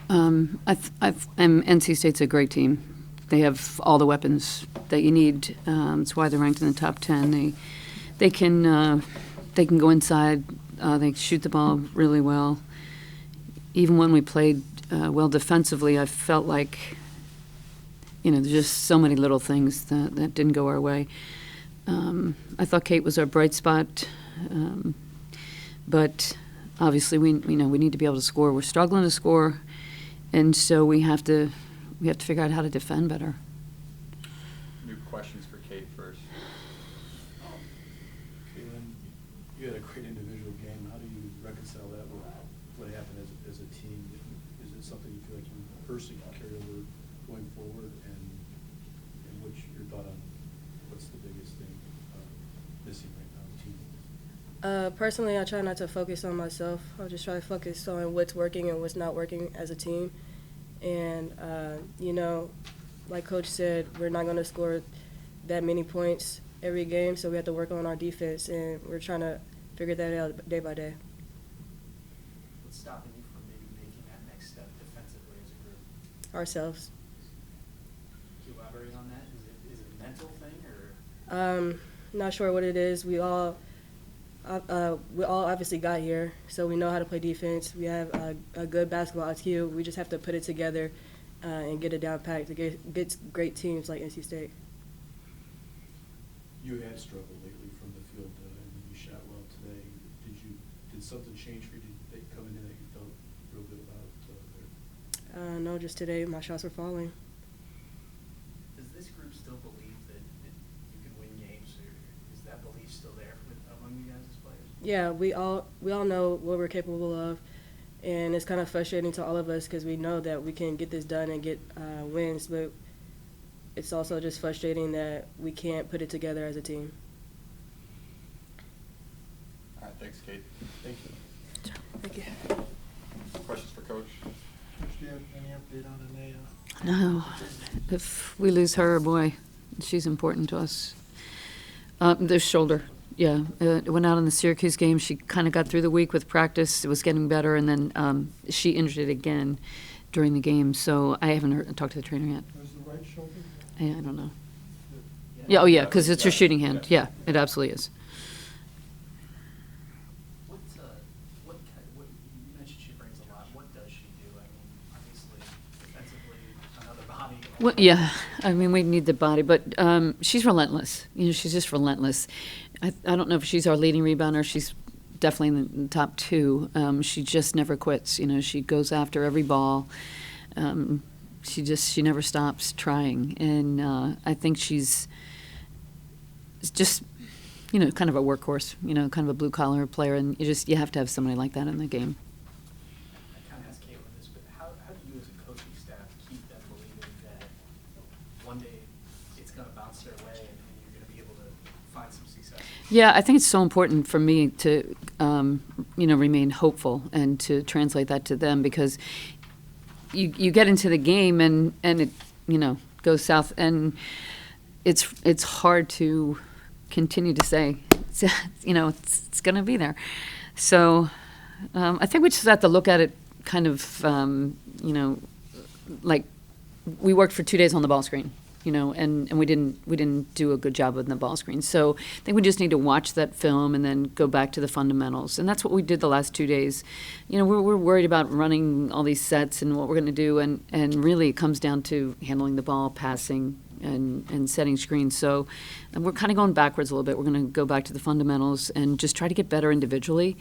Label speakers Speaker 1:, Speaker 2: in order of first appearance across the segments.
Speaker 1: And NC State's a great team. They have all the weapons that you need. It's why they're ranked in the top 10. They can go inside. They shoot the ball really well. Even when we played well defensively, I felt like, there's just so many little things that didn't go our way. I thought Kate was our bright spot, but obviously we need to be able to score. We're struggling to score, and so we have to figure out how to defend better.
Speaker 2: New questions for Kate first.
Speaker 3: Caitlin, you had a great individual game. How do you reconcile that with what happened as a team? Is it something you feel like you personally can carry over going forward? And what's your thought on what's the biggest thing missing right now in the team?
Speaker 4: Personally, I try not to focus on myself. I'll just try to focus on what's working and what's not working as a team. And, like Coach said, we're not going to score that many points every game, so we have to work on our defense, and we're trying to figure that out day by day.
Speaker 5: What's stopping you from maybe making that next step defensively as a group?
Speaker 4: Ourselves.
Speaker 5: Can you elaborate on that? Is it a mental thing, or?
Speaker 4: Not sure what it is. We all obviously got here, so we know how to play defense. We have a good basketball IQ. We just have to put it together and get it down packed to get great teams like NC State.
Speaker 3: You had struggled lately from the field, and you shot well today. Did something change for you coming in that you felt real good about there?
Speaker 4: No, just today my shots were falling.
Speaker 5: Does this group still believe that you can win games, or is that belief still there among you guys as players?
Speaker 4: Yeah, we all know what we're capable of, and it's kind of frustrating to all of us because we know that we can get this done and get wins, but it's also just frustrating that we can't put it together as a team.
Speaker 2: All right, thanks, Kate.
Speaker 3: Thank you.
Speaker 4: Thank you.
Speaker 2: Questions for Coach?
Speaker 6: Coach, do you have any update on Anaya?
Speaker 1: No. If we lose her, boy, she's important to us. The shoulder, yeah. It went out in the Syracuse game. She kind of got through the week with practice. It was getting better, and then she injured it again during the game. So I haven't talked to the trainer yet.
Speaker 6: It was the right shoulder?
Speaker 1: I don't know. Yeah, oh yeah, because it's her shooting hand. Yeah, it absolutely is.
Speaker 5: What you mentioned she brings a lot. What does she do? I mean, obviously, defensively, another body.
Speaker 1: Well, yeah, I mean, we need the body, but she's relentless. She's just relentless. I don't know if she's our leading rebounder. She's definitely in the top two. She just never quits. She goes after every ball. She never stops trying, and I think she's just kind of a workhorse. Kind of a blue collar player, and you have to have somebody like that in the game.
Speaker 5: I kind of asked Caitlin this, but how do you as a coaching staff keep them believing that one day it's going to bounce their way and you're going to be able to find some success?
Speaker 1: Yeah, I think it's so important for me to remain hopeful and to translate that to them, because you get into the game and it goes south, and it's hard to continue to say it's going to be there. So I think we just have to look at it kind of like we worked for 2 days on the ball screen, and we didn't do a good job with the ball screen. So I think we just need to watch that film and then go back to the fundamentals. And that's what we did the last 2 days. We're worried about running all these sets and what we're going to do, and really it comes down to handling the ball, passing, and setting screens. So we're kind of going backwards a little bit. We're going to go back to the fundamentals and just try to get better individually.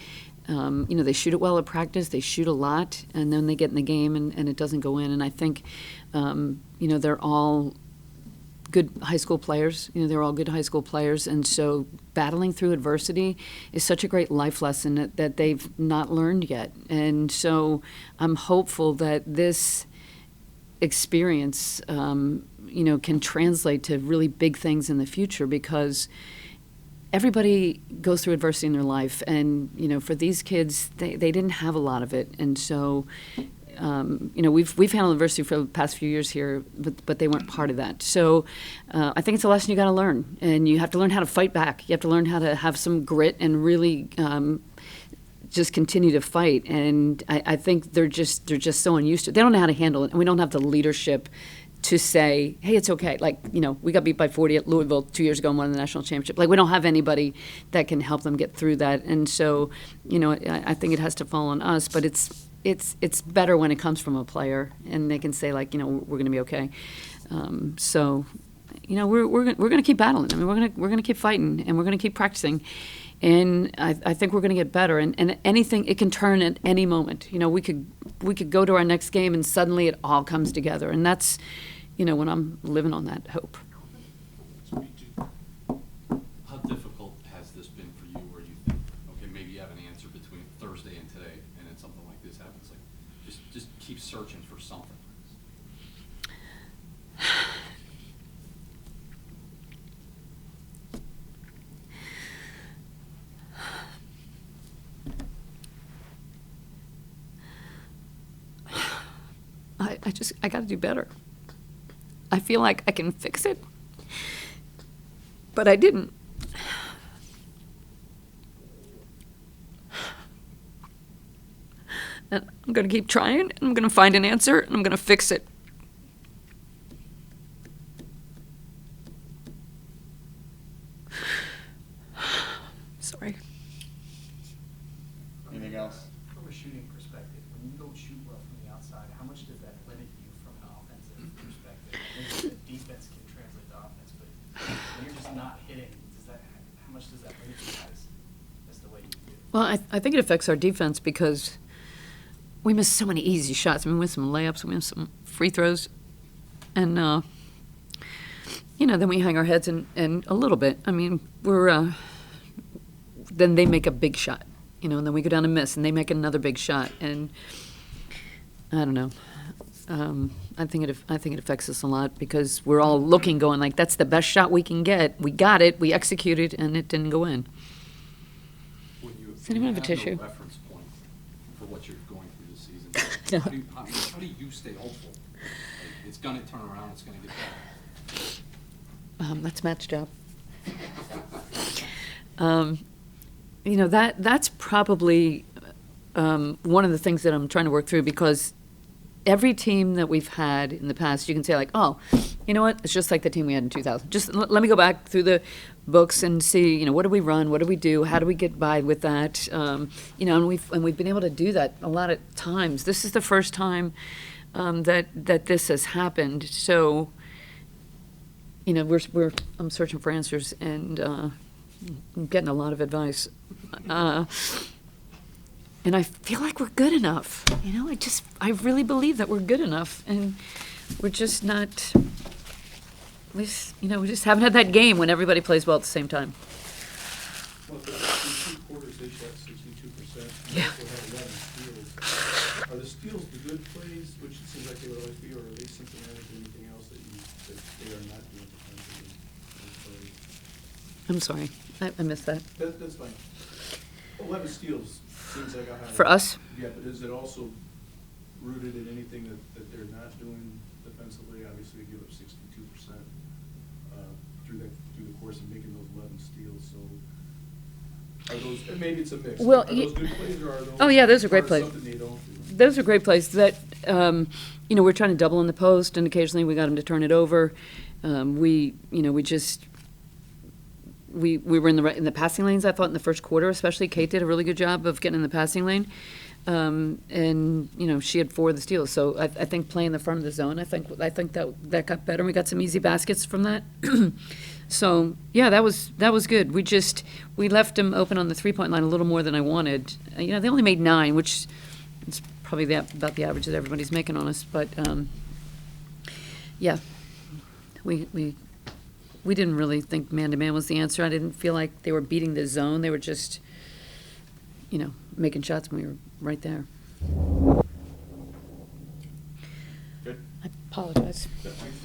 Speaker 1: They shoot it well at practice. They shoot a lot, and then they get in the game and it doesn't go in. And I think, they're all good high school players. They're all good high school players, and so battling through adversity is such a great life lesson that they've not learned yet. And so I'm hopeful that this experience, can translate to really big things in the future, because everybody goes through adversity in their life, and for these kids, they didn't have a lot of it, and so. We've handled adversity for the past few years here, but they weren't part of that. So I think it's a lesson you got to learn, and you have to learn how to fight back. You have to learn how to have some grit and really just continue to fight. And I think they're just so unused to it. They don't know how to handle it, and we don't have the leadership to say, hey, it's okay. Like, we got beat by 40 at Louisville 2 years ago and won the national championship. Like, we don't have anybody that can help them get through that. And so, I think it has to fall on us, but it's better when it comes from a player and they can say, like, we're going to be okay. So, we're going to keep battling. I mean, we're going to keep fighting, and we're going to keep practicing. And I think we're going to get better. And anything, it can turn at any moment. We could go to our next game and suddenly it all comes together. And that's, when I'm living on that hope.
Speaker 7: How difficult has this been for you, where you think, okay, maybe you have an answer between Thursday and today, and then something like this happens? Like, just keep searching for something.
Speaker 1: I got to do better. I feel like I can fix it, but I didn't. And I'm going to keep trying, and I'm going to find an answer, and I'm going to fix it. Sorry.
Speaker 2: Anything else?
Speaker 5: From a shooting perspective, when you don't shoot well from the outside, how much does that limit you from an offensive perspective? I think that defense can translate to offense, but when you're just not hitting, how much does that limit you guys as the way you do?
Speaker 1: Well, I think it affects our defense because we miss so many easy shots. I mean, we miss some layups, we miss some free throws, and then we hang our heads in a little bit. I mean, then they make a big shot, and then we go down and miss, and they make another big shot, and I don't know. I think it affects us a lot because we're all looking, going like, that's the best shot we can get. We got it, we executed, and it didn't go in. Does anyone have a tissue?
Speaker 7: No reference point for what you're going through this season.
Speaker 1: No.
Speaker 7: How do you stay hopeful? Like, it's going to turn around. It's going to get better.
Speaker 1: That's Matt's job. That's probably one of the things that I'm trying to work through, because every team that we've had in the past, you can say like, oh, you know what? It's just like the team we had in 2000. Just let me go back through the books and see, what do we run? What do we do? How do we get by with that? And we've been able to do that a lot of times. This is the first time that this has happened. So, I'm searching for answers, and I'm getting a lot of advice. And I feel like we're good enough. I really believe that we're good enough, and we're just not. We just haven't had that game when everybody plays well at the same time.
Speaker 3: Well, in 2 quarters, they shot 62%.
Speaker 1: Yeah.
Speaker 3: They also had 11 steals. Are the steals the good plays, which it seems like they would always be, or are they symptomatic of anything else that they are not doing defensively?
Speaker 1: I'm sorry, I missed that.
Speaker 3: That's fine. 11 steals seems like a high.
Speaker 1: For us?
Speaker 3: Yeah, but is it also rooted in anything that they're not doing defensively? Obviously, they give up 62% through the course of making those 11 steals. So are those? And maybe it's a mix.
Speaker 1: Well,
Speaker 3: are those good plays, or are those?
Speaker 1: Oh, yeah, those are great plays.
Speaker 3: Something they don't do?
Speaker 1: Those are great plays that, we're trying to double in the post, and occasionally we got them to turn it over. We were in the passing lanes, I thought, in the first quarter especially. Kate did a really good job of getting in the passing lane. And she had 4 of the steals. So I think playing the front of the zone, I think that got better. We got some easy baskets from that. So yeah, that was good. We left them open on the 3-point line a little more than I wanted. They only made 9, which is probably about the average that everybody's making on us. But yeah, we didn't really think man-to-man was the answer. I didn't feel like they were beating the zone. They were just, making shots when we were right there.
Speaker 2: Good.
Speaker 1: I apologize.
Speaker 2: Thanks.